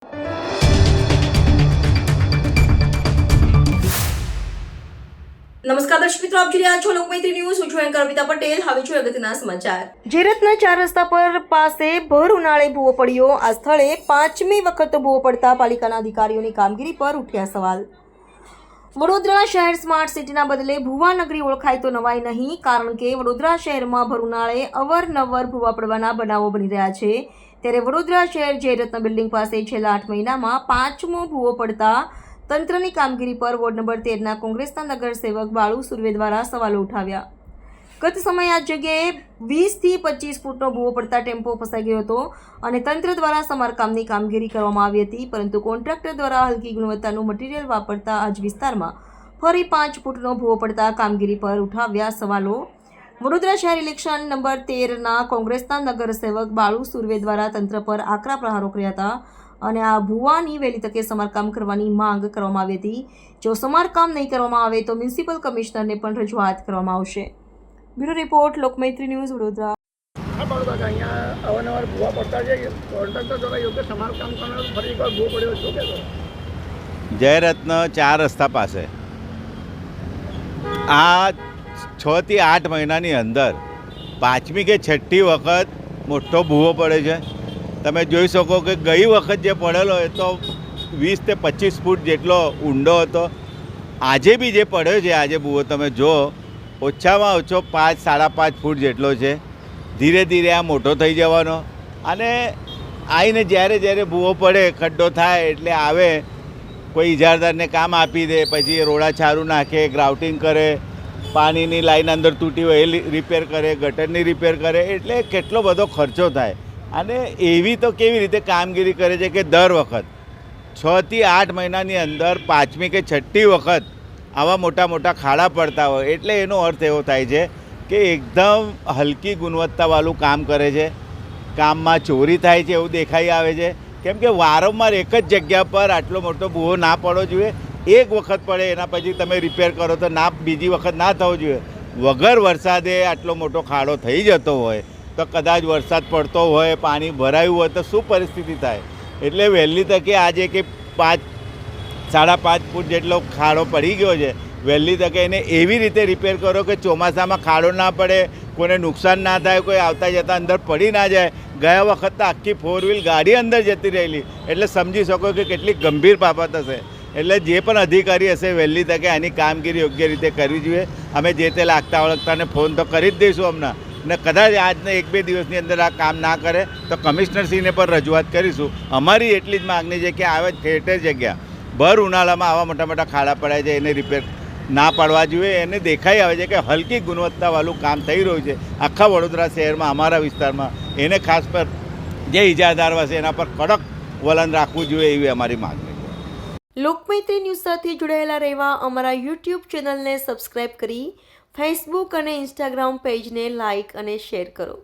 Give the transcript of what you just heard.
નમસ્કાર દર્શક મિત્રો, આપ જોઈ રહ્યા છો લોકમૈત્રી ન્યૂઝ. હું છું એન્કર અમિતા પટેલ. હવે જોઈએ અગત્યના સમાચાર. જેરતના 4 રસ્તા પર પાસે ભર ઉનાળે ભૂવો પડ્યો. આ સ્થળે 5મી વખત ભૂવો પડતા પાલિકાના અધિકારીઓની કામગીરી પર ઉઠ્યા સવાલ. વડોદરા શહેર સ્માર્ટ સિટીના બદલે ભૂવા નગરી ઓળખાય તો નવાઈ નહીં, કારણ કે વડોદરા શહેરમાં ભર ઉનાળે અવારનવાર ભૂવા પડવાના બનાવો બની રહ્યા છે. ત્યારે વડોદરા શહેર જયરત્ન બિલ્ડિંગ પાસે છેલ્લા 8 મહિનામાં 5મો ભૂવો પડતા તંત્રની કામગીરી પર વોર્ડ નંબર 13ના કોંગ્રેસના નગરસેવક બાળુ સુર્વે દ્વારા સવાલો ઉઠાવ્યા. ગત સમયે આ જગ્યાએ 20થી 25 ફૂટનો ભૂવો પડતા ટેમ્પો ફસાઈ ગયો હતો અને તંત્ર દ્વારા સમારકામની કામગીરી કરવામાં આવી હતી, પરંતુ કોન્ટ્રાક્ટર દ્વારા હલકી ગુણવત્તાનું મટીરીયલ વાપરતા આજ વિસ્તારમાં ફરી 5 ફૂટનો ભૂવો પડતા કામગીરી પર ઉઠાવ્યા સવાલો. વડોદરા શહેર ઇલેક્શન નંબર 13ના કોંગ્રેસના નગરસેવક બાળુ સુર્વે દ્વારા તંત્ર પર આકરા પ્રહારો કર્યા હતા અને આ ભૂવાની વહેલી તકે સમારકામ કરવાની માંગ કરવામાં આવી હતી. જો સમારકામ નહીં કરવામાં આવે તો મ્યુનિસિપલ કમિશનરને પણ રજૂઆત કરવામાં આવશે. Bureau report, Lokmaitri news, Vadodara. અહીંયા અવારનવાર ભૂવા પડતા છે, કોન્ટ્રાક્ટર દ્વારા યોગ્ય સમારકામ કરનાર ફરી એકવાર ભૂવો પડ્યો શું કહેતો? જયરત્ન 4 રસ્તા પાસે આ 6 થી 8 મહિનાની અંદર 5મી કે 6ઠી વખત મોટો ભૂવો પડે છે. તમે જોઈ શકો કે ગઈ વખત જે પડેલો એ તો 20 થી 25 ફૂટ જેટલો ઊંડો હતો. આજે બી જે પડ્યો છે આજે ભૂવો તમે જો ઓછામાં ઓછો 5-5.5 ફૂટ જેટલો છે. ધીરે ધીરે આ મોટો થઈ જવાનો અને આવીને જ્યારે ભૂવો પડે, ખડ્ડો થાય એટલે આવે, કોઈ ઇજારદારને કામ આપી દે, પછી રોડા છારું નાખે, ગ્રાઉટિંગ કરે, પાણીની લાઈન અંદર તૂટી હોય એ રિપેર કરે, ગટરની રિપેર કરે, એટલે કેટલો બધો ખર્ચો થાય. અને એવી તો કેવી રીતે કામગીરી કરે છે કે દર વખત 6 થી 8 મહિનાની અંદર 5મી કે 6ઠી વખત આવા મોટા મોટા ખાડા પડતા હોય. એટલે એનો અર્થ એવો થાય છે કે એકદમ હલકી ગુણવત્તાવાળું કામ કરે છે. કામમાં ચોરી થાય છે એવું દેખાઈ આવે છે, કેમ કે વારંવાર એક જ જગ્યા પર આટલો મોટો ભૂવો ના પડવો જોઈએ. એક વખત પડે એના પછી તમે રિપેર કરો તો ના, બીજી વખત ના થવો જોઈએ. વગર વરસાદે આટલો મોટો ખાડો થઈ જતો હોય તો કદાચ વરસાદ પડતો હોય, પાણી ભરાયું હોય તો શું પરિસ્થિતિ થાય? એટલે વહેલી તકે આજે કે 5-5.5 ફૂટ જેટલો ખાડો પડી ગયો છે, વહેલી તકે એને એવી રીતે રિપેર કરો કે ચોમાસામાં ખાડો ના પડે, કોઈને નુકસાન ના થાય, કોઈ આવતા જતાં અંદર પડી ના જાય. ગયા વખત તો આખી 4 વ્હીલ ગાડી અંદર જતી રહેલી, એટલે સમજી શકો કે કેટલી ગંભીર બાબત હશે. એટલે જે પણ અધિકારી હશે વહેલી તકે આની કામગીરી યોગ્ય રીતે કરવી જોઈએ. અમે જે તે લાગતા વળગતાને ફોન તો કરી જ દઈશું હમણાં, ને કદાચ આજને 1-2 દિવસની અંદર આ કામ ના કરે તો કમિશનરશ્રીને પણ રજૂઆત કરીશું. અમારી એટલી જ માગણી છે કે આવે ઠેર જગ્યા ભર ઉનાળામાં આવા મોટા મોટા ખાડા પડાય છે એને રિપેર ના પાડવા જોઈએ. એને દેખાઈ આવે છે કે હલકી ગુણવત્તાવાળું કામ થઈ રહ્યું છે આખા વડોદરા શહેરમાં, અમારા વિસ્તારમાં. એને ખાસ પર જે ઇજારદાર હશે એના પર કડક વલણ રાખવું જોઈએ એવી અમારી માગણી છે. લોકમૈત્રી ન્યૂઝ સાથે જોડાયેલા રહેવા અમારા યુટ્યુબ ચેનલને સબસ્ક્રાઇબ કરી ફેસબુક અને ઇન્સ્ટાગ્રામ પેજને લાઇક અને શેર કરો.